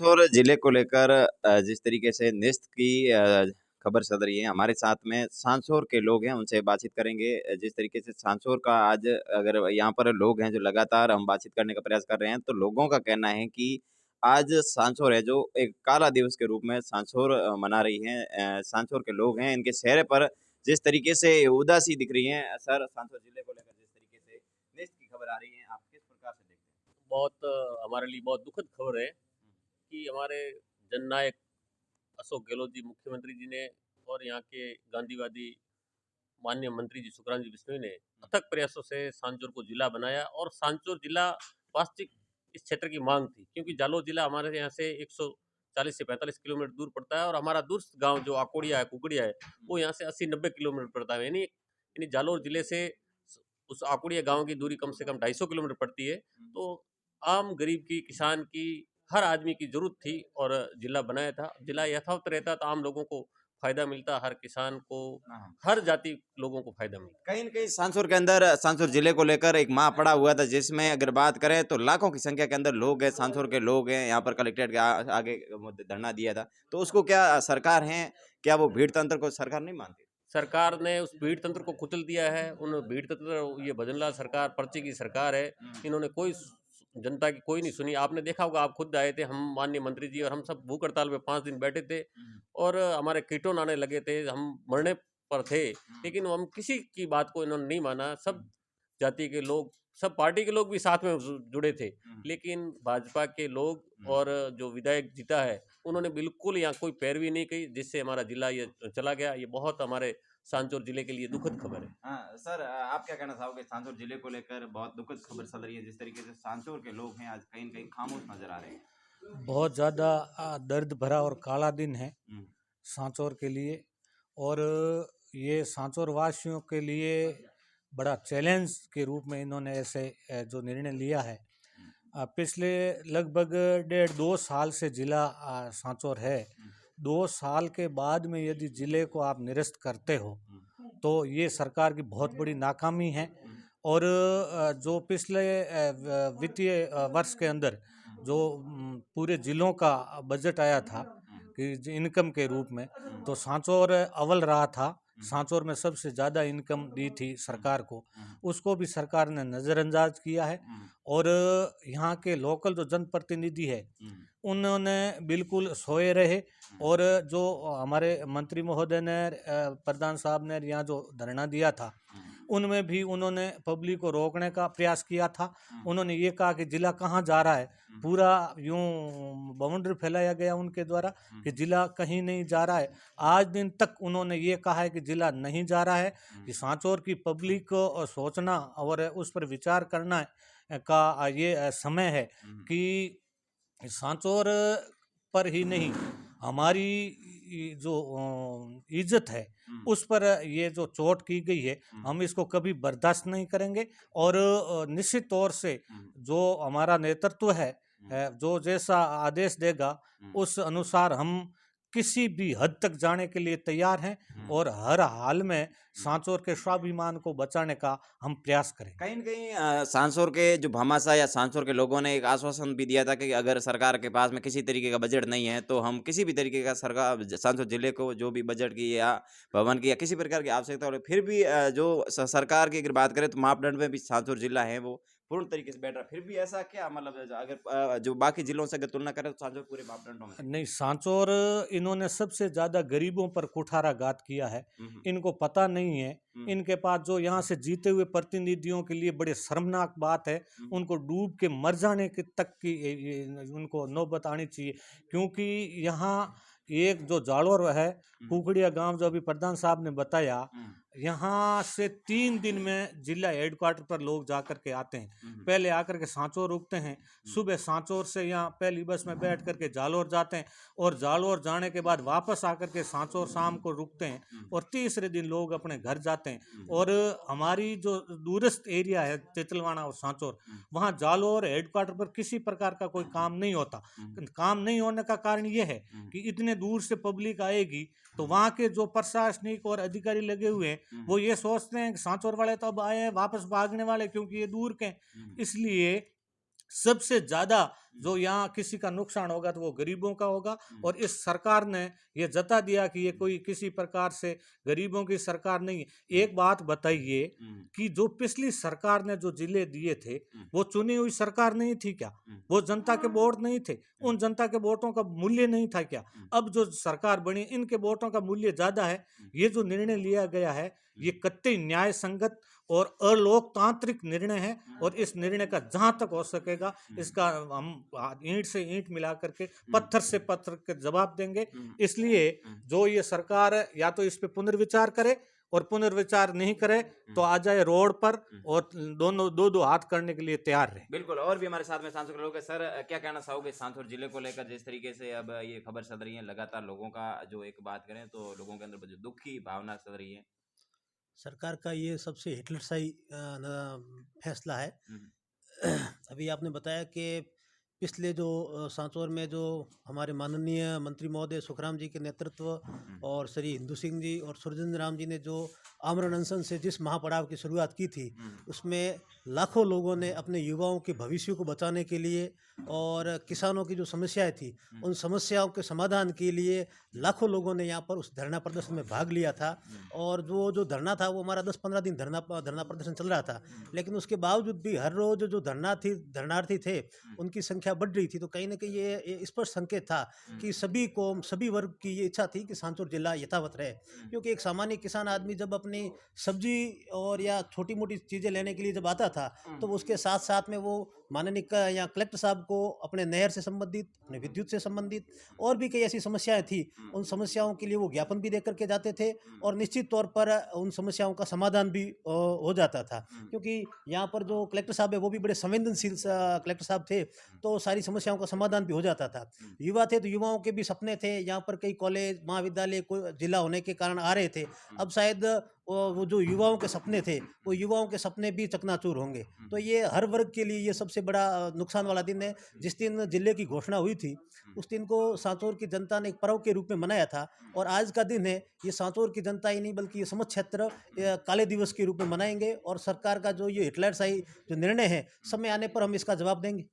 और जिले को लेकर जिस तरीके से निस्त की खबर चल रही है, हमारे साथ में सांसौर के लोग हैं, उनसे बातचीत करेंगे। जिस तरीके से सांसौर का आज अगर यहाँ पर लोग हैं जो लगातार हम बातचीत करने का प्रयास कर रहे हैं, तो लोगों का कहना है कि आज सांसौर है जो एक काला दिवस के रूप में सांसौर मना रही हैं। सांसौर के लोग हैं, इनके चेहरे पर जिस तरीके से उदासी दिख रही है। सर, सांसौर जिले को लेकर जिस तरीके से निस्त की खबर आ रही है, आप किस प्रकार से देखते हैं? बहुत हमारे लिए बहुत दुखद खबर है कि हमारे जननायक अशोक गहलोत जी मुख्यमंत्री जी ने और यहाँ के गांधीवादी माननीय मंत्री जी सुखराम जी बिश्नोई ने अथक प्रयासों से सांचौर को जिला बनाया। और सांचौर जिला वास्तविक इस क्षेत्र की मांग थी, क्योंकि जालोर जिला हमारे यहाँ से 140 से 45 किलोमीटर दूर पड़ता है और हमारा दूसरा गांव जो आकोड़िया है, कुकड़िया है, वो यहाँ से 80-90 किलोमीटर पड़ता है। यानी यानी जालोर जिले से उस आकुड़िया गांव की दूरी कम से कम 250 किलोमीटर पड़ती है। तो आम गरीब की, किसान की, हर आदमी की जरूरत थी और जिला बनाया था। जिला यथावत रहता तो आम लोगों को फायदा मिलता, हर किसान को, हाँ। हर जाति लोगों को फायदा मिलता। कहीं न कहीं सांसौर के अंदर सांसौर जिले को लेकर एक माह पड़ा हुआ था, जिसमें अगर बात करें तो लाखों की संख्या के अंदर लोग हैं, सांसौर के लोग हैं, यहाँ पर कलेक्ट्रेट के आगे धरना दिया था। तो उसको क्या सरकार है, क्या वो भीड़ तंत्र को सरकार नहीं मानती? सरकार ने उस भीड़ तंत्र को कुचल दिया है। उन भीड़ तंत्र, ये भजनलाल सरकार पर्ची की सरकार है। इन्होंने कोई जनता की कोई नहीं सुनी। आपने देखा होगा, आप खुद आए थे, हम माननीय मंत्री जी और हम सब भूख हड़ताल में 5 दिन बैठे थे और हमारे कीटोन आने लगे थे, हम मरने पर थे, लेकिन हम किसी की बात को इन्होंने नहीं माना। सब जाति के लोग, सब पार्टी के लोग भी साथ में जुड़े थे, लेकिन भाजपा के लोग और जो विधायक जीता है उन्होंने बिल्कुल यहाँ कोई पैरवी नहीं की, जिससे हमारा जिला ये चला गया। ये बहुत हमारे सांचौर जिले के लिए दुखद खबर है। हाँ, सर, आप क्या कहना चाहोगे सांसौर जिले को लेकर बहुत दुखद खबर चल रही है, जिस तरीके से सांसौर के लोग हैं आज कहीं न कहीं खामोश नज़र आ रहे हैं। बहुत ज़्यादा दर्द भरा और काला दिन है हुँ, सांचौर के लिए। और ये सांचौर वासियों के लिए बड़ा चैलेंज के रूप में इन्होंने ऐसे जो निर्णय लिया है। पिछले लगभग 1.5-2 साल से जिला सांचौर है। 2 साल के बाद में यदि जिले को आप निरस्त करते हो तो ये सरकार की बहुत बड़ी नाकामी है। और जो पिछले वित्तीय वर्ष के अंदर जो पूरे ज़िलों का बजट आया था कि इनकम के रूप में, तो सांचौर अव्वल रहा था। सांचौर में सबसे ज़्यादा इनकम दी थी सरकार को, उसको भी सरकार ने नज़रअंदाज किया है। और यहाँ के लोकल जो जनप्रतिनिधि है उन्होंने बिल्कुल सोए रहे। और जो हमारे मंत्री महोदय ने, प्रधान साहब ने यहाँ जो धरना दिया था, उनमें भी उन्होंने पब्लिक को रोकने का प्रयास किया था। उन्होंने ये कहा कि जिला कहाँ जा रहा है, पूरा यूं बाउंड्री फैलाया गया उनके द्वारा कि जिला कहीं नहीं जा रहा है। आज दिन तक उन्होंने ये कहा है कि जिला नहीं जा रहा है। कि सांचौर की पब्लिक को सोचना और उस पर विचार करना का ये समय है कि सांचौर पर ही नहीं, हमारी जो इज्जत है उस पर ये जो चोट की गई है, हम इसको कभी बर्दाश्त नहीं करेंगे। और निश्चित तौर से जो हमारा नेतृत्व है, जो जैसा आदेश देगा उस अनुसार हम किसी भी हद तक जाने के लिए तैयार हैं और हर हाल में सांचौर के स्वाभिमान को बचाने का हम प्रयास करें। कहीं न कहीं सांसौर के जो भामाशाह या सांसौर के लोगों ने एक आश्वासन भी दिया था कि अगर सरकार के पास में किसी तरीके का बजट नहीं है, तो हम किसी भी तरीके का सरकार सांसौर जिले को जो भी बजट की या भवन की या किसी प्रकार की आवश्यकता हो, फिर भी जो सरकार की अगर बात करें तो मापदंड में भी सांसौर जिला है वो पूर्ण तरीके से बैठ रहा है। फिर भी ऐसा क्या मतलब अगर जो बाकी जिलों से अगर तुलना करें तो सांसौर पूरे मापदंडों में? नहीं, सांचौर इन्होंने सबसे ज़्यादा गरीबों पर कुठाराघात किया है। हुँ, हुँ। इनको पता नहीं है। हुँ। इनके पास जो यहाँ से जीते हुए प्रतिनिधियों के लिए बड़े शर्मनाक बात है, हुँ। उनको डूब के मर जाने के तक की उनको नौबत आनी चाहिए। क्योंकि यहाँ एक जो जालोर है, कुकड़िया गांव, जो अभी प्रधान साहब ने बताया, हुँ। यहाँ से 3 दिन में जिला हेडक्वार्टर पर लोग जाकर के आते हैं। हुँ। पहले आकर के सांचौर रुकते हैं, सुबह सांचौर से यहाँ पहली बस में बैठ करके जालोर जाते हैं और जालोर जाने के बाद वापस आकर के सांचौर शाम को रुकते हैं और तीसरे दिन लोग अपने घर जाते हैं। और हमारी जो दूरस्थ एरिया है तितलवाना और सांचौर, वहाँ जालोर हेडक्वार्टर पर किसी प्रकार का कोई काम नहीं होता। काम नहीं होने का कारण ये है कि इतने दूर से पब्लिक आएगी तो वहाँ के जो प्रशासनिक और अधिकारी लगे हुए हैं वो ये सोचते हैं कि सांचौर वाले तो अब आए हैं वापस भागने वाले, क्योंकि ये दूर के हैं। इसलिए सबसे ज़्यादा जो यहाँ किसी का नुकसान होगा तो वो गरीबों का होगा। और इस सरकार ने ये जता दिया कि ये कोई किसी प्रकार से गरीबों की सरकार नहीं है। एक बात बताइए कि जो पिछली सरकार ने जो जिले दिए थे वो चुनी हुई सरकार नहीं थी क्या? वो जनता के वोट नहीं थे? उन जनता के वोटों का मूल्य नहीं था क्या? अब जो सरकार बनी इनके वोटों का मूल्य ज्यादा है। ये जो निर्णय लिया गया है ये कतई न्याय संगत और अलोकतांत्रिक निर्णय है। और इस निर्णय का जहां तक हो सकेगा इसका हम ईंट से ईंट मिला करके पत्थर से पत्थर के जवाब देंगे। इसलिए जो ये सरकार है या तो इस पे पुनर्विचार करे और पुनर्विचार नहीं करे तो आ जाए रोड पर और दोनों दो हाथ करने के लिए तैयार रहे। बिल्कुल। और भी हमारे साथ में सांसद लोग हैं। सर, क्या कहना चाहोगे सांसौर जिले को लेकर, जिस तरीके से अब ये खबर चल रही है लगातार, लोगों का जो एक बात करें तो लोगों के अंदर जो दुख की भावना चल रही है? सरकार का ये सबसे हिटलरशाही फैसला है। अभी आपने बताया कि पिछले जो सांचौर में जो हमारे माननीय मंत्री महोदय सुखराम जी के नेतृत्व और श्री हिंदू सिंह जी और सुरजिंदर राम जी ने जो आमरण अनशन से जिस महापड़ाव की शुरुआत की थी उसमें लाखों लोगों ने अपने युवाओं के भविष्य को बचाने के लिए और किसानों की जो समस्याएं थी उन समस्याओं के समाधान के लिए लाखों लोगों ने यहाँ पर उस धरना प्रदर्शन में भाग लिया था। और जो धरना था वो हमारा 10-15 दिन धरना प्रदर्शन चल रहा था। लेकिन उसके बावजूद भी हर रोज जो धरनार्थी थे उनकी संख्या बढ़ रही थी। तो कहीं ना कहीं ये स्पष्ट संकेत था कि सभी कौम सभी वर्ग की ये इच्छा थी कि सांचौर जिला यथावत रहे। क्योंकि एक सामान्य किसान आदमी जब अपनी सब्जी और या छोटी मोटी चीज़ें लेने के लिए जब आता था तो उसके साथ साथ में वो माननीय या कलेक्टर साहब को अपने नहर से संबंधित, अपने विद्युत से संबंधित और भी कई ऐसी समस्याएं थी, उन समस्याओं के लिए वो ज्ञापन भी दे करके जाते थे और निश्चित तौर पर उन समस्याओं का समाधान भी हो जाता था। क्योंकि यहाँ पर जो कलेक्टर साहब है वो भी बड़े संवेदनशील कलेक्टर साहब थे, तो सारी समस्याओं का समाधान भी हो जाता था। युवा थे तो युवाओं के भी सपने थे, यहाँ पर कई कॉलेज महाविद्यालय को जिला होने के कारण आ रहे थे। अब शायद वो जो युवाओं के सपने थे वो युवाओं के सपने भी चकनाचूर होंगे। तो ये हर वर्ग के लिए ये सबसे बड़ा नुकसान वाला दिन है। जिस दिन जिले की घोषणा हुई थी उस दिन को सांचौर की जनता ने एक पर्व के रूप में मनाया था और आज का दिन है ये सांचौर की जनता ही नहीं बल्कि ये समस्त क्षेत्र काले दिवस के रूप में मनाएंगे और सरकार का जो ये हिटलरशाही जो निर्णय है समय आने पर हम इसका जवाब देंगे।